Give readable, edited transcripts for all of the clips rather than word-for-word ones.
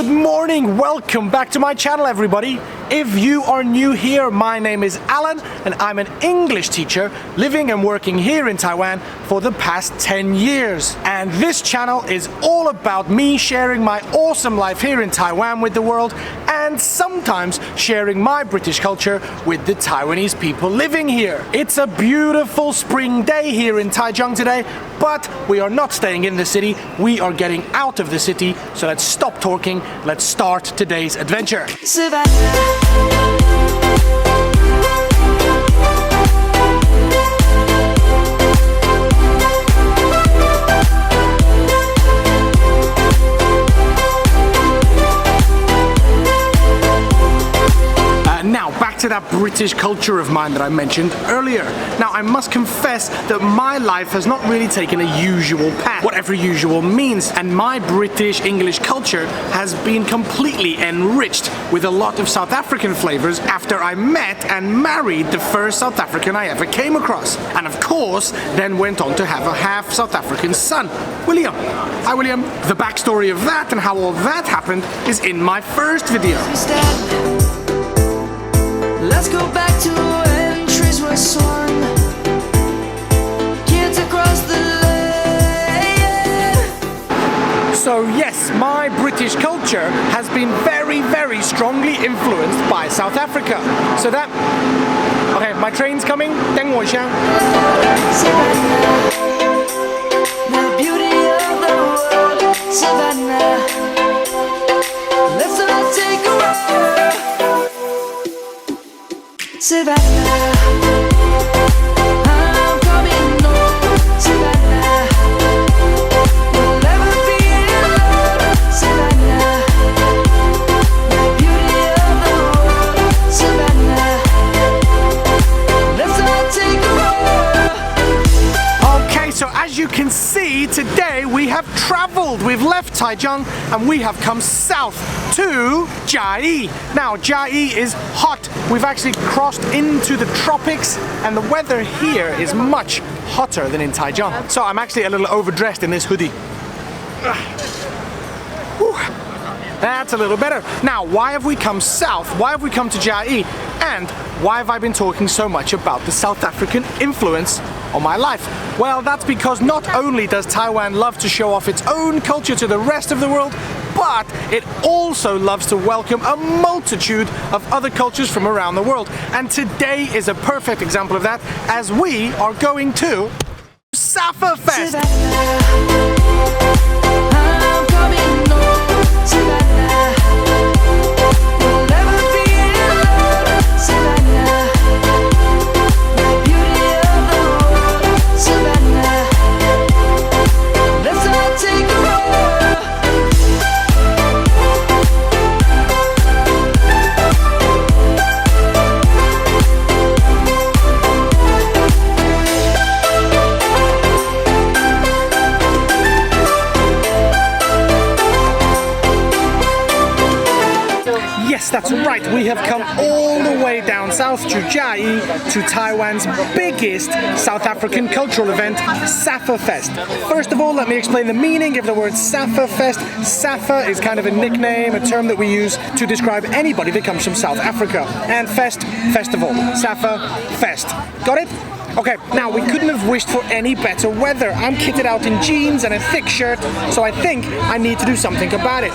morning, welcome back to my channel everybody. If you are new here, my name is Alan and I'm an English teacher living and working here in Taiwan for the past 10 years. And this channel is all about me sharing my awesome life here in Taiwan with the world and sometimes sharing my British culture with the Taiwanese people living here. It's a beautiful spring day here in Taichung today, but we are not staying in the city, we are getting out of the city, so let's stop talking, let's start today's adventure. Now back to that British culture of mine that I mentioned earlier. Now I must confess that my life has not really taken a usual path, whatever usual means, and my British English culture has been completely enriched with a lot of South African flavors after I met and married the first South African I ever came across, and of course then went on to have a half South African son, William. Hi William. The backstory of that and how all that happened is in my first video. Let's go back to when trees were swung, kids across the lane. So yes, my British culture has been very, very strongly influenced by South Africa. So that... Okay, my train's coming. 等我一下. Savannah, the beauty of the world, Savannah. Let's all take a ride. Savannah, I'm coming home. Savannah, we'll never be alone. Savannah, the beauty of the world. Savannah, let's all take a ride. Okay, so as you can see, today we have traveled. We've left Taichung and we have come south to Chiayi. Now, Chiayi is hot. We've actually crossed into the tropics and the weather here is much hotter than in Taichung. So I'm actually a little overdressed in this hoodie. Whew. That's a little better. Now, why have we come south? Why have we come to Chiayi? And why have I been talking so much about the South African influence on my life? Well, that's because not only does Taiwan love to show off its own culture to the rest of the world, but it also loves to welcome a multitude of other cultures from around the world. And today is a perfect example of that, as we are going to Saffafest. I'm coming home. Savannah, we'll never be alone. Savannah, the beauty of the world. Savannah, let's all take a ride. Yes, that's right. We have come all the way down south to Chiayi, to Taiwan's biggest South African cultural event, Saffafest. First of all, let me explain the meaning of the word Saffafest. Saffa is kind of a nickname, a term that we use to describe anybody that comes from South Africa. And fest, festival. Saffafest. Got it? Okay, now we couldn't have wished for any better weather. I'm kitted out in jeans and a thick shirt, so I think I need to do something about it.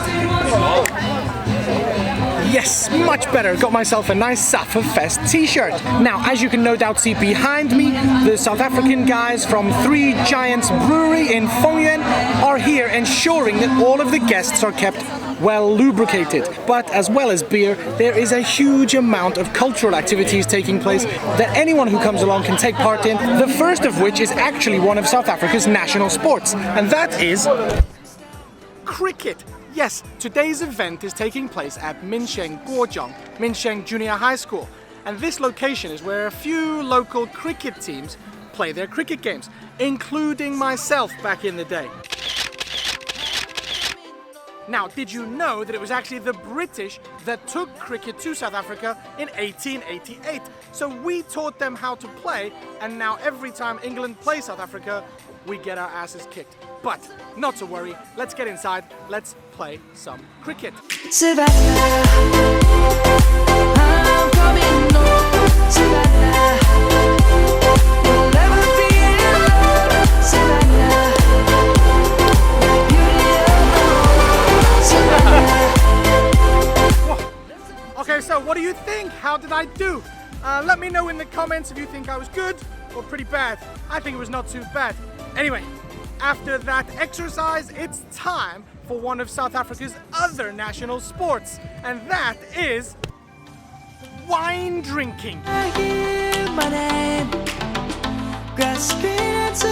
Yes, much better. Got myself a nice Saffafest t-shirt. Now, as you can no doubt see behind me, the South African guys from 3 Giants Brewery in Fongyuan are here ensuring that all of the guests are kept well lubricated. But as well as beer, there is a huge amount of cultural activities taking place that anyone who comes along can take part in, the first of which is actually one of South Africa's national sports, and that is cricket. Yes, today's event is taking place at Minsheng Junior High School, and this location is where a few local cricket teams play their cricket games, including myself back in the day. Now, did you know that it was actually the British that took cricket to South Africa in 1888? So we taught them how to play, and now every time England plays South Africa, we get our asses kicked. But not to worry, let's get inside, let's play some cricket. Savannah, I'm coming home. Savannah, we'll never be alone. Savannah, the beauty of the world. Savannah. Okay, so what do you think? How did I do? Let me know in the comments if you think I was good or pretty bad. I think it was not too bad. Anyway, after that exercise, it's time for one of South Africa's other national sports, and that is wine drinking. I hear my name, grasping into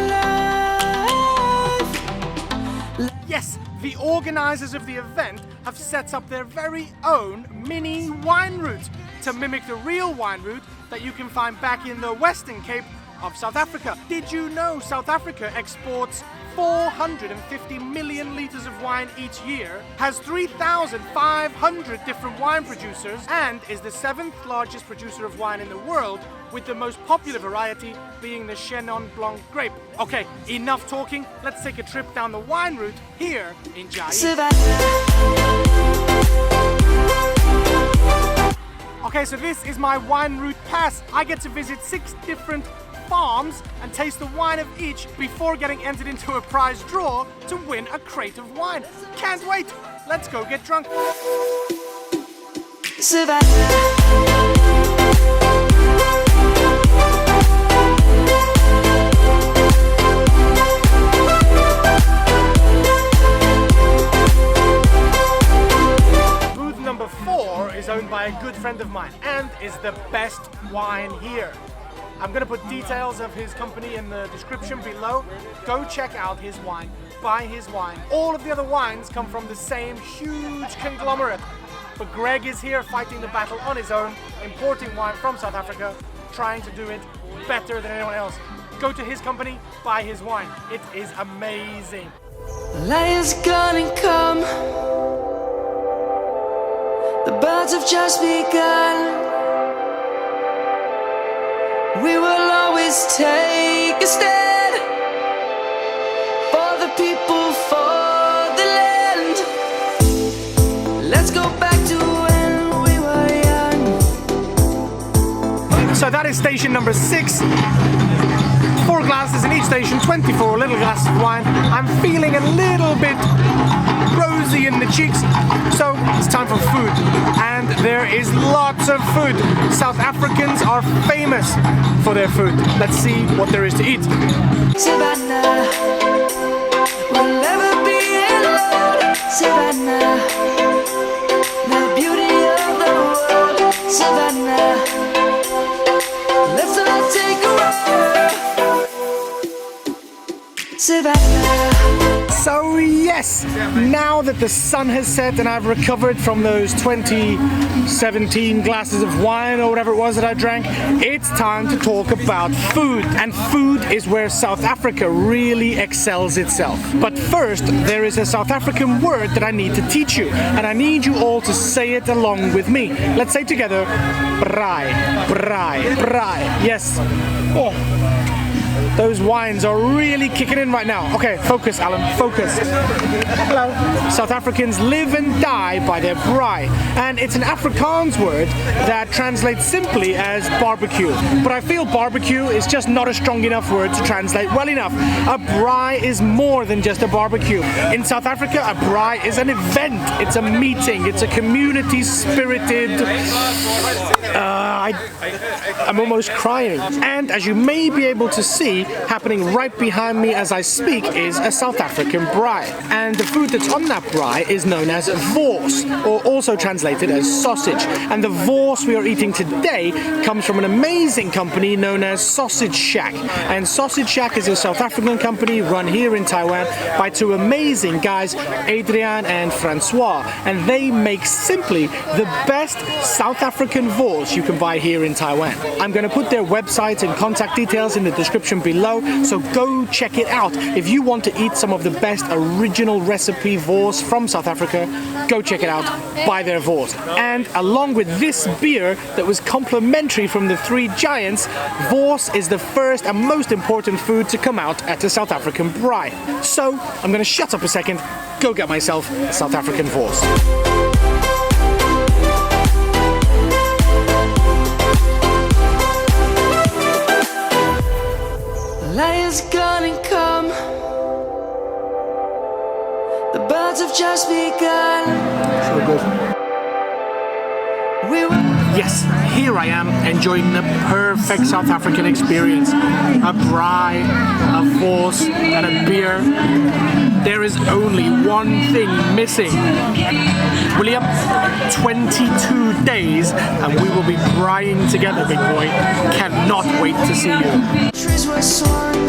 life. Yes, the organizers of the event have set up their very own mini wine route to mimic the real wine route that you can find back in the Western Cape of South Africa. Did you know South Africa exports 450 million liters of wine each year, has 3,500 different wine producers, and is the 7th largest producer of wine in the world, with the most popular variety being the Chenin Blanc grape? Okay, enough talking, let's take a trip down the wine route here in Giants. Okay, so this is my wine route pass. I get to visit 6 different farms and taste the wine of each before getting entered into a prize draw to win a crate of wine. Can't wait! Let's go get drunk. Booth number 4 is owned by a good friend of mine and is the best wine here. I'm gonna put details of his company in the description below. Go check out his wine, buy his wine. All of the other wines come from the same huge conglomerate. But Greg is here fighting the battle on his own, importing wine from South Africa, trying to do it better than anyone else. Go to his company, buy his wine. It is amazing. Lion's gonna come. The birds have just begun. We will always take a stand for the people, for the land. Let's go back to when we were young. So that is station number 6. 4 glasses in each station, 24 little glasses of wine. I'm feeling a little bit rosy in the cheeks, so it's time for food. And there is lots of food. South Africans are famous for their food. Let's see what there is to eat. Savannah, we'll never be alone. Savannah, the beauty of the world. Savannah, let's all take a ride. Savannah. So yes, now that the sun has set and I've recovered from those 2017 glasses of wine or whatever it was that I drank, it's time to talk about food. And food is where South Africa really excels itself. But first, there is a South African word that I need to teach you, and I need you all to say it along with me. Let's say together, braai, braai, braai. Yes. Oh. Those wines are really kicking in right now. Okay, focus, Alan, focus. Hello. South Africans live and die by their braai, and it's an Afrikaans word that translates simply as barbecue. But I feel barbecue is just not a strong enough word to translate well enough. A braai is more than just a barbecue. In South Africa, a braai is an event. It's a meeting. It's a community-spirited... I'm almost crying. And as you may be able to see, happening right behind me as I speak is a South African braai. And the food that's on that braai is known as vors, or also translated as sausage. And the vors we are eating today comes from an amazing company known as Sausage Shack. And Sausage Shack is a South African company run here in Taiwan by 2 amazing guys, Adrian and Francois. And they make simply the best South African vors you can buy here in Taiwan. I'm going to put their website and contact details in the description below. below, so go check it out. If you want to eat some of the best original recipe wors from South Africa, go check it out, buy their wors. And along with this beer that was complimentary from the Three Giants, wors is the first and most important food to come out at the South African braai. So I'm gonna shut up a second, go get myself a South African wors. Lion's gonna come. The birds have just begun. So good. Yes, here I am enjoying the perfect South African experience. A braai, a wors, and a beer. There is only one thing missing. William, 22 days and we will be braaiing together, big boy. Cannot wait to see you. Trees were soaring.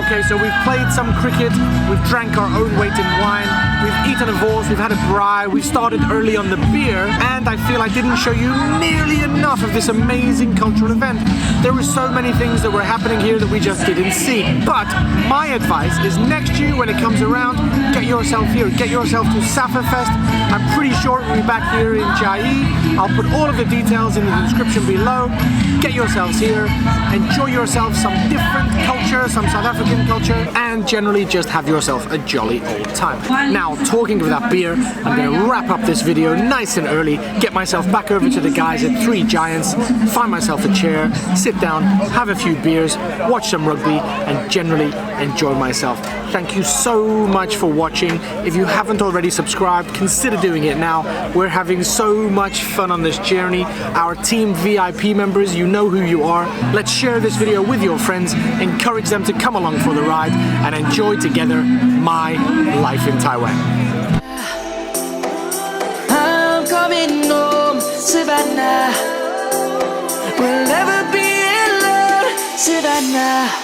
Okay, so we've played some cricket, we've drank our own weight in wine, we've eaten a wors, we've had a braai, we started early on the beer, and I feel I didn't show you nearly enough of this amazing cultural event. There were so many things that were happening here that we just didn't see. But my advice is next year when it comes around, get yourself here, get yourself to Saffafest. I'm pretty sure we'll be back here in Chiayi. I'll put all of the details in the description below. Get yourselves here, enjoy yourself some different culture, some South African culture, and generally just have yourself a jolly old time. Now, talking of that beer, I'm going to wrap up this video nice and early, get myself back over to the guys at Three Giants, find myself a chair, sit down, have a few beers, watch some rugby, and generally enjoy myself. Thank you so much for watching. If you haven't already subscribed, consider doing it now. We're having so much fun on this journey. Our team VIP members, you know who you are. Let's share this video with your friends, encourage them to come along for the ride, and enjoy together my life in Taiwan. I'm coming home, Savannah. We'll never be alone, Savannah.